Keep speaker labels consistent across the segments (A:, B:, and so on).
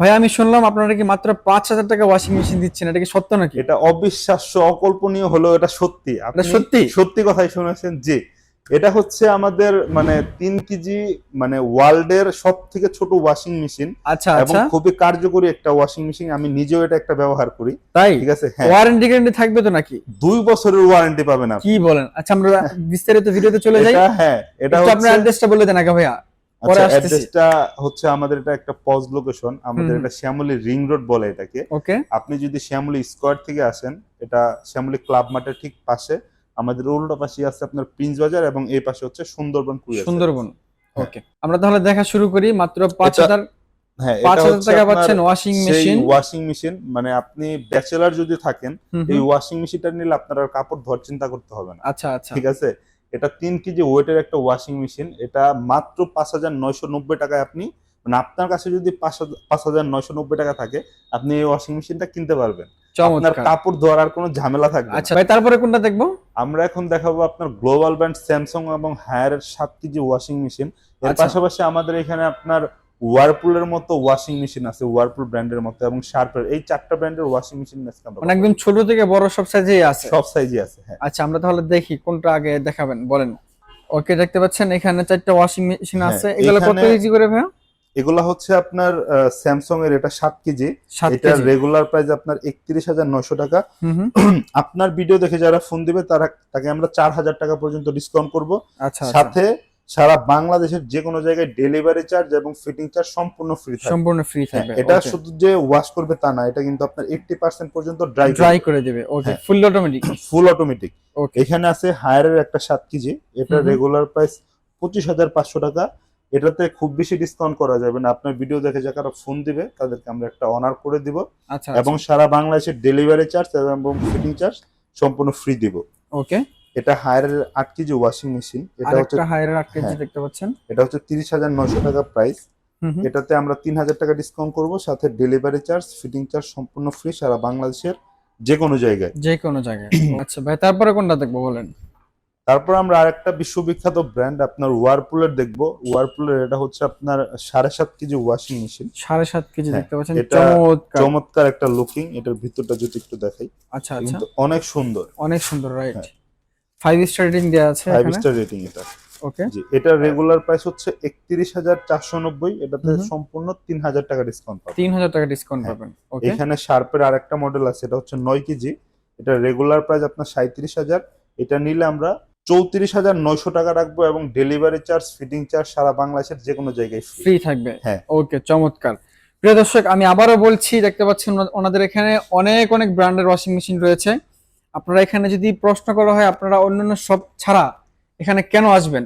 A: ভাই আমি শুনলাম আপনারা কি মাত্র 5,000 টাকা ওয়াশিং মেশিন দিচ্ছেন, এটা কি সত্য নাকি?
B: এটা অবিশ্বাস্য, অকল্পনীয় হলেও এটা সত্যি।
A: এটা
B: আপনি
A: সত্যি?
B: সত্যি কথাই শুনেছেন। যে এটা হচ্ছে আমাদের মানে 3 কেজি, মানে ওয়ার্ল্ডের সব থেকে ছোট ওয়াশিং মেশিন
A: আচ্ছা
B: এবং
A: আচ্ছা।
B: খুবই কার্যকরী একটা ওয়াশিং মেশিন। আমি নিজেও এটা একটা ব্যবহার করি।
A: তাই?
B: ঠিক আছে, হ্যাঁ।
A: ওয়ারেন্টি গ্যারান্টি থাকবে তো নাকি?
B: 2 বছরের ওয়ারেন্টি পাবেন
A: কি
B: আপনি।
A: বলেন? আচ্ছা আমরা বিস্তারিত ভিডিওতে চলে যাই।
B: এটা হ্যাঁ, এটা
A: একটু আপনার
B: হচ্ছে,
A: অ্যাড্রেসটা বলে দেন আগে ভাইয়া, পরে
B: আচ্ছা
A: আসতেছি।
B: অ্যাড্রেসটা হচ্ছে আমাদের এটা একটা পজ লোকেশন,
A: হুম
B: আমাদের
A: হুম।
B: এটা শ্যামলী রিং রোড বলে এটাকে।
A: ওকে।
B: আপনি যদি শ্যামলী স্কোয়ার থেকে আসেন, এটা শ্যামলী ক্লাব মাঠের ঠিক পাশে। আমাদের উল্টো পাশে আছে আপনার প্রিন্স বাজার এবং এই পাশে হচ্ছে সুন্দরবন কুরিয়ার সার্ভিস।
A: সুন্দরবন।
B: হ্যাঁ,
A: ওকে, আমরা তাহলে দেখা শুরু করি। মাত্র পাঁচ
B: এটা,
A: হাজার
B: হ্যাঁ
A: পাঁচ
B: এটা
A: হাজার
B: হচ্ছে
A: টাকা
B: আপনার
A: পাচ্ছেন ওয়াশিং
B: সেই
A: মেশিন।
B: Washing machine. মানে আপনি ব্যাচেলার যদি থাকেন,
A: হুম
B: এই
A: হুম।
B: ওয়াশিং মেশিনটা নিলে আপনার আর কাপড় ধোয়ার চিন্তা করতে হবে না।
A: আচ্ছা আচ্ছা।
B: ঠিক আছে। এটা 3 কেজি ওয়েটের একটা ওয়াশিং মেশিন। এটা মাত্র 5,990 টাকায় আপনি, মানে আপনার কাছে যদি 5,990 টাকা থাকে, আপনি এই ওয়াশিং মেশিনটা কিনতে পারবেন। আপনার
A: চমৎকার।
B: কাপড় ধোয়ার আর কোনো ঝামেলা থাকবে না।
A: আচ্ছা ভাই, তারপরে কোনটা দেখবো?
B: আমরা এখন দেখাবো আপনার গ্লোবাল ব্র্যান্ড স্যামসাং এবং হায়ারের 7 কেজি ওয়াশিং মেশিন। এর
A: আচ্ছা,
B: পাশাপাশি আমাদের এখানে আপনার ওয়ারপুলের মতো ওয়াশিং মেশিন আছে, ওয়ারপুল ব্র্যান্ডের মতো, এবং শার্পের, এই 4টা ব্র্যান্ডের ওয়াশিং মেশিন আজকে আমরা
A: মানে
B: কথা
A: একদম
B: বলবো।
A: ছোট থেকে বড় সব সাইজেই আছে।
B: সব সাইজই আছে, হ্যাঁ।
A: আচ্ছা আমরা তাহলে দেখি কোনটা আগে দেখাবেন, বলেন। ওকে, দেখতে পাচ্ছেন এখানে 4টা ওয়াশিং মেশিন
B: হ্যাঁ,
A: আছে। এগুলো কত
B: এখানে
A: কেজি করে ভাইয়া?
B: এগুলা হচ্ছে আপনার স্যামসাং এর, এটা 7 কেজি।
A: 7
B: এটার
A: কেজি।
B: রেগুলার প্রাইস আপনার 31,900 টাকা।
A: হুম হুম।
B: আপনার ভিডিও দেখে যারা ফোন দিবে তাকে আমরা 4,000 টাকা পর্যন্ত ডিসকাউন্ট করব।
A: আচ্ছা আচ্ছা।
B: সাথে সারা বাংলাদেশের যে কোনো জায়গায় ডেলিভারি চার্জ এবং ফিটিং চার্জ সম্পূর্ণ ফ্রি থাকবে।
A: সম্পূর্ণ ফ্রি
B: হ্যাঁ,
A: থাকবে,
B: এটা
A: ওকে।
B: শুধু যে ওয়াশ করবে তা না, এটা কিন্তু আপনার 80% পর্যন্ত ড্রাই
A: ড্রাই
B: করবে।
A: করে দিবে, ওকে,
B: হ্যাঁ,
A: ফুল অটোমেটিক।
B: Full automatic.
A: ওকে।
B: এখানে আছে হায়ারের একটা 7 কেজি। এটা
A: হুম হুম।
B: রেগুলার প্রাইস 25,500 টাকা। এটাতে খুব বেশি ডিসকাউন্ট করা যাবে না। আপনার ভিডিও দেখে যারা ফোন দিবে তাদেরকে আমরা একটা অনার করে দিব,
A: আচ্ছা
B: এবং
A: আচ্ছা।
B: সারা বাংলাদেশের ডেলিভারি চার্জ এবং ফিটিং চার্জ সম্পূর্ণ ফ্রি দিব।
A: ওকে।
B: এটা হায়ারের 8 কেজি ওয়াশিং মেশিন। এটা হচ্ছে,
A: আরেকটা হায়ার 8 কেজি
B: হ্যাঁ,
A: দেখতে পাচ্ছেন।
B: এটা হচ্ছে 30,900 টাকা প্রাইস।
A: হুম হুম।
B: এটাতে আমরা 3,000 টাকা ডিসকাউন্ট করব, সাথে ডেলিভারি চার্জ ফিটিং চার্জ সম্পূর্ণ ফ্রি সারা বাংলাদেশের যে কোনো জায়গায়।
A: যে কোনো জায়গায়। আচ্ছা ভাই, তারপরে কোনটা দেখবো বলেন।
B: তারপর আমরা আরেকটা বিশ্ববিখ্যাত ব্র্যান্ড আপনার ওয়ারপুলের দেখবো। ওয়ারপুলের এটা হচ্ছে আপনার 7.5 কেজি ওয়াশিং মেশিন।
A: 7.5 কেজি
B: হ্যাঁ,
A: দেখতে পাচ্ছেন,
B: এটা
A: চমৎকার।
B: চমৎকার একটা লুকিং। এটার ভিতরটা যদি একটু দেখাই,
A: আচ্ছা
B: এটা
A: আচ্ছা।
B: কিন্তু অনেক সুন্দর।
A: অনেক সুন্দর, রাইট।
B: হ্যাঁ,
A: 5 স্টার রেটিং দেওয়া আছে
B: 5
A: এখানে।
B: স্টার রেটিং এটা।
A: ওকে।
B: জি, এটা রেগুলার প্রাইস হচ্ছে 31,490। এটাতে
A: হুম হুম।
B: সম্পূর্ণ 3,000 টাকা ডিসকাউন্ট পাবেন।
A: 3,000 টাকা ডিসকাউন্ট
B: হ্যাঁ,
A: পাবেন, ওকে।
B: এখানে শার্পের আরেকটা মডেল আছে, এটা হচ্ছে 9 কেজি। এটা রেগুলার প্রাইস আপনার 37,000। এটা নিলে আমরা 34,900 টাকা রাখবো, এবং ডেলিভারি চার্জ ফিটিং চার্জ সারা বাংলাদেশের যে কোনো জায়গায় ফ্রি।
A: ফ্রি থাকবে।
B: হ্যাঁ,
A: ওকে, চমৎকার। প্রিয় দর্শক, আমি আবারও বলছি, দেখতে পাচ্ছেন ওনাদের এখানে অনেক অনেক ব্র্যান্ডের ওয়াশিং মেশিন রয়েছে। আপনারা এখানে যদি প্রশ্ন করা হয় আপনারা অন্যান্য সব ছাড়া এখানে কেন আসবেন,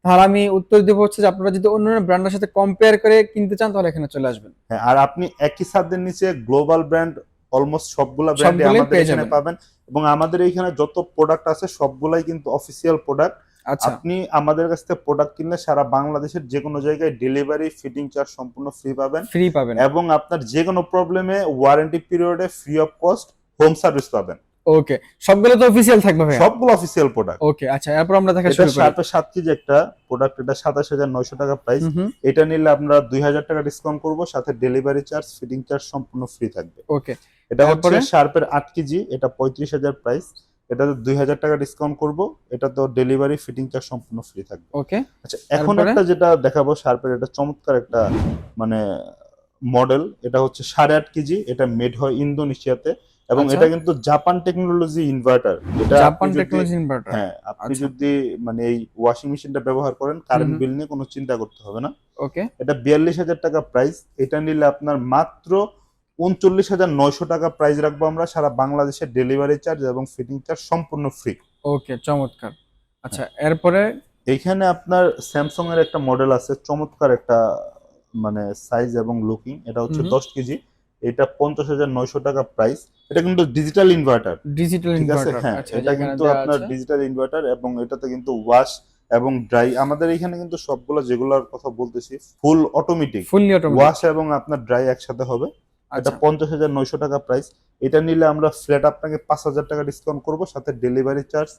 A: তাহলে আমি উত্তর দেবো হচ্ছে যে আপনারা যদি অন্যান্য ব্র্যান্ডের সাথে কম্পেয়ার করে কিনতে চান তাহলে এখানে চলে আসবেন।
B: হ্যাঁ, আর আপনি একই ছাদের নিচে গ্লোবাল ব্র্যান্ড অলমোস্ট সবগুলা ব্র্যান্ডে
A: সবগুলোই
B: আমাদের
A: পেয়ে
B: এখানে
A: যাবেন।
B: পাবেন। এবং আমাদের এখানে যত প্রোডাক্ট আছে সবগুলাই কিন্তু অফিসিয়াল প্রোডাক্ট।
A: আচ্ছা।
B: আপনি আমাদের কাছ থেকে প্রোডাক্ট কিনলে সারা বাংলাদেশের যে কোনো জায়গায় ডেলিভারি ফিটিং চার্জ সম্পূর্ণ ফ্রি পাবেন,
A: ফ্রি পাবেন।
B: এবং আপনার যে কোনো প্রবলেমে ওয়ারেন্টি পিরিয়ডে free of cost home service পাবেন।
A: ওকে, সবগুলো তো অফিসিয়াল থাকবে ভাইয়া?
B: সবগুলো অফিসিয়াল প্রোডাক্ট।
A: ওকে, আচ্ছা এরপর আমরা দেখা
B: এটা
A: শুরু করি।
B: শার্পের 7 কেজি একটা প্রোডাক্ট, এটা 27,900 টাকা প্রাইস।
A: হুম হুম।
B: এটা নিলে আমরা 2,000 টাকা ডিসকাউন্ট করব, সাথে ডেলিভারি চার্জ ফিটিং চার্জ সম্পূর্ণ ফ্রি থাকবে।
A: ওকে।
B: এটা হচ্ছে
A: এরপরে।
B: শার্পের 8 কেজি, এটা 35,000 প্রাইস। এটাতে 2,000 টাকা ডিসকাউন্ট করব। এটা তো ডেলিভারি ফিটিং চার্জ সম্পূর্ণ ফ্রি থাকবে।
A: ওকে।
B: আচ্ছা, এখন
A: এরপরে।
B: একটা যেটা দেখাবো শার্পের, এটা চমৎকার একটা মানে মডেল। এটা হচ্ছে 8.5 কেজি। এটা মেড হয় ইন্দোনেশিয়াতে, এবং
A: আচ্ছা।
B: এটা কিন্তু জাপান টেকনোলজি ইনভার্টার। এটা আপনি
A: জাপান
B: যদি,
A: টেকনোলজি ইনভার্টার।
B: হ্যাঁ, আপনি
A: আচ্ছা।
B: যদি মানে এই ওয়াশিং মেশিনটা ব্যবহার করেন,
A: হুম
B: কারেন্ট
A: হুম।
B: বিল নিয়ে কোনো চিন্তা করতে হবে না।
A: ওকে।
B: এটা 42,000 টাকা প্রাইস। এটা নিলে আপনার মাত্র 39,900 টাকা প্রাইস রাখবো আমরা, সারা বাংলাদেশের ডেলিভারি চার্জ এবং ফিটিং চার্জ সম্পূর্ণ ফ্রি।
A: ওকে, চমৎকার। আচ্ছা এরপরে।
B: এইখানে আপনার স্যামসাং এর একটা মডেল আছে, চমৎকার একটা মানে সাইজ এবং লুকিং। এটা
A: হুম
B: হচ্ছে
A: হুম।
B: 10 কেজি। এটা 50,900 টাকা প্রাইস। এটা কিন্তু ডিজিটাল ইনভার্টার।
A: ডিজিটাল
B: ঠিক আছে,
A: ইনভার্টার,
B: হ্যাঁ,
A: আচ্ছা,
B: এটা
A: যেখানে
B: কিন্তু
A: দেওয়া
B: আপনার
A: আছে।
B: ডিজিটাল ইনভার্টার, এবং এটাতে কিন্তু ওয়াশ এবং ড্রাই, আমাদের এখানে কিন্তু সবগুলো যেগুলোর কথা বলতেছি full automatic.
A: Fully automatic.
B: Wash এবং আপনার ড্রাই একসাথে হবে। এটা
A: আচ্ছা।
B: 50,900 টাকা প্রাইস। এটা নিলে আমরা ফ্ল্যাট আপনাকে 5,000 টাকা ডিসকাউন্ট করব, সাথে ডেলিভারি চার্জ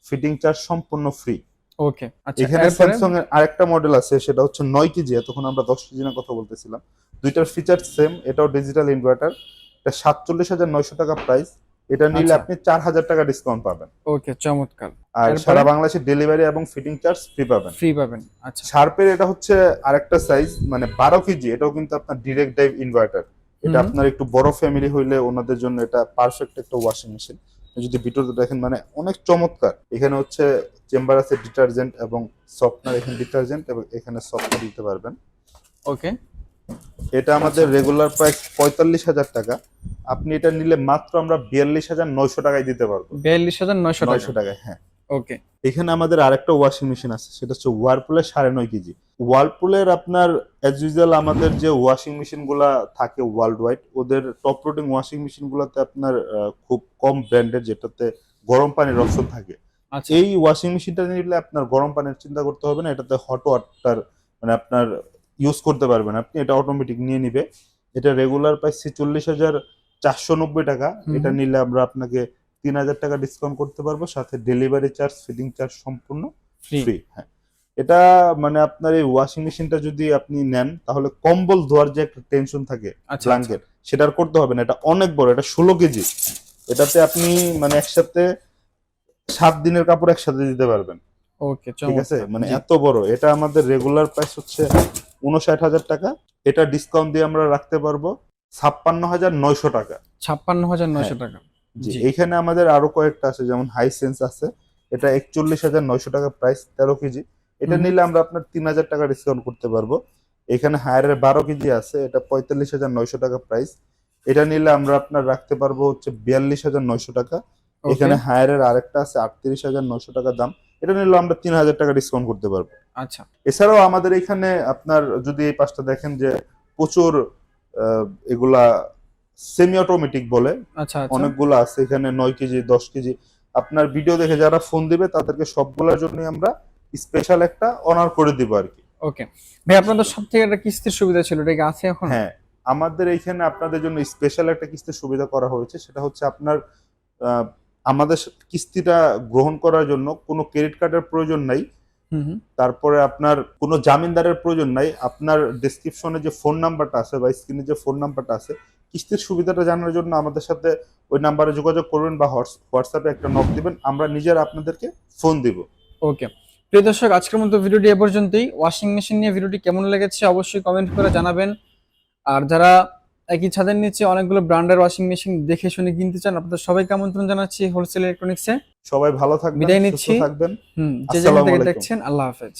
B: ফিটিং চার্জ সম্পূর্ণ ফ্রি।
A: ওকে, আচ্ছা
B: এখানে
A: এরপরে।
B: স্যামসাং এর আরেকটা মডেল আছে, সেটা হচ্ছে 9 কেজি। এতক্ষণ আমরা 10 কেজি না কথা বলতেছিলাম। দুইটার ফিচার সেম, এটাও ডিজিটাল ইনভার্টার। এটা 47,900 টাকা প্রাইস। এটা নিলে
A: আচ্ছা।
B: আপনি 4,000 টাকা ডিসকাউন্ট পাবেন।
A: ওকে, চমৎকার।
B: আর
A: এরপরে
B: সারা বাংলাদেশে ডেলিভারি এবং ফিটিং চার্জ ফ্রি পাবেন।
A: ফ্রি পাবেন। আচ্ছা।
B: শার্পের এটা হচ্ছে আরেকটা সাইজ, মানে 12 কেজি। এটাও কিন্তু আপনার ডিরেক্ট ড্রাইভ ইনভার্টার। এটা আপনার একটু বড় ফ্যামিলি হইলে ওনাদের জন্য এটা পারফেক্ট একটা ওয়াশিং মেশিন। যদি ভিতরে দেখেন মানে অনেক চমৎকার। এখানে হচ্ছে চেম্বার আছে ডিটারজেন্ট এবং সফটনার, এখানে ডিটারজেন্ট এবং এখানে সফটনার দিতে পারবেন।
A: ওকে।
B: এটা আমাদের রেগুলার প্রাইস 45,000 টাকা। আপনি এটা নিলে মাত্র আমরা 42,900 টাকায় দিতে পারবো।
A: 42,900 টাকা।
B: 900 টাকায়, হ্যাঁ।
A: ওকে।
B: এখানে আমাদের আরেকটা ওয়াশিং মেশিন আছে, সেটা হচ্ছে ওয়ারপুলের 9.5 কেজি। ওয়ারপুলের আপনার অ্যাজ ইউজুয়াল আমাদের যে ওয়াশিং মেশিন গুলা থাকে ওয়ার্ল্ড ওয়াইড, ওদের টপ লোডিং ওয়াশিং মেশিন গুলাতে আপনার খুব কম ব্র্যান্ডের, যেটাতে গরম পানির অপশন থাকে।
A: আচ্ছা।
B: এই ওয়াশিং মেশিনটা নিলে আপনার গরম পানির চিন্তা করতে হবে না, এটাতে হট ওয়াটার মানে আপনার ইউজ করতে পারবেন আপনি, এটা অটোমেটিক নিয়ে নিবে। এটা রেগুলার প্রাইস 46,490 টাকা। এটা নিলে আমরা আপনাকে 3,000 টাকা ডিসকাউন্ট করতে পারবো, সাথে ডেলিভারি চার্জ, ফিটিং চার্জ সম্পূর্ণ ফ্রি। হ্যাঁ, এটা মানে আপনার এই ওয়াশিং মেশিনটা যদি আপনি নেন তাহলে কম্বল ধোয়ার যে একটা টেনশন থাকে ব্ল্যাঙ্কেট, সেটা আর করতে হবে না। এটা অনেক বড়, এটা 16 কেজি। এটাতে আপনি মানে একসাথে 7 দিনের কাপড় একসাথে দিতে পারবেন।
A: ওকে,
B: ঠিক আছে, মানে এত বড়। এটা আমাদের রেগুলার প্রাইস হচ্ছে 59,000 টাকা। এটা ডিসকাউন্ট দিয়ে আমরা রাখতে পারবো 56,900 টাকা।
A: 56,900 টাকা।
B: জি, এখানে আমাদের আরো কয়েকটা আছে, যেমন হাই সেন্স আছে, এটা 41,900 টাকা প্রাইস, 13 কেজি। এটা নিলে আমরা আপনার 3,000 টাকা ডিসকাউন্ট করতে পারবো। এখানে হায়ারের 12 কেজি আছে, এটা 45,900 টাকা প্রাইস। এটা নিলে আমরা আপনার রাখতে পারবো হচ্ছে 42,900 টাকা। এখানে হায়ারের আরেকটা আছে 38,900 টাকা দাম, এটা নিলে আমরা 3,000 টাকা ডিসকাউন্ট করতে পারবো।
A: আচ্ছা।
B: এছাড়াও আমাদের এখানে আপনার যদি এই পাশটা দেখেন যে প্রচুর এগুলা সেমি অটোমেটিক বলে
A: আচ্ছা।
B: অনেকগুলো আছে এখানে, 9 কেজি, 10 কেজি। আপনার ভিডিও দেখে যারা ফোন দিবে তাদেরকে সবগুলোর জন্য আমরা স্পেশাল একটা অনার করে দিব আর কি।
A: ওকে ভাই, আপনাদের সব থেকে একটা কিস্তির সুবিধা ছিল, এটা কি আছে এখন?
B: হ্যাঁ, আমাদের এইখানে আপনাদের জন্য স্পেশাল একটা কিস্তির সুবিধা করা হয়েছে। সেটা হচ্ছে আপনার আমাদের কিস্তিটা গ্রহণ করার জন্য কোনো ক্রেডিট কার্ডের প্রয়োজন নাই। তারপরে আপনার কোনো জামিনদারের প্রয়োজন নাই। আপনার ডেসক্রিপশনে যে ফোন নাম্বারটা আছে বা স্ক্রিনে যে ফোন নাম্বারটা আছে, কিস্তির সুবিধাটা জানার জন্য আমাদের সাথে ওই নাম্বারে যোগাযোগ করবেন বা হোয়াটসঅ্যাপে একটা নক দিবেন, আমরা নিজেরা আপনাদেরকে ফোন দিব।
A: ওকে প্রিয় দর্শক, আজকের মতো ভিডিওটি এ পর্যন্তই। ওয়াশিং মেশিন নিয়ে ভিডিওটি কেমন লেগেছে অবশ্যই কমেন্ট করে জানাবেন। আর যারা একই ছাদের নিচে অনেকগুলো ব্র্যান্ডের ওয়াশিং মেশিন দেখে শুনে কিনতে চান, আপনাদের সবাইকে আমন্ত্রণ জানাচ্ছি হোলসেল ইলেকট্রনিক্সে।
B: সবাই ভালো থাকবেন,
A: বিদায়
B: সুস্থ
A: নিচ্ছি।
B: থাকবেন।
A: যে যেখান থেকে দেখছেন, আল্লাহ হাফেজ।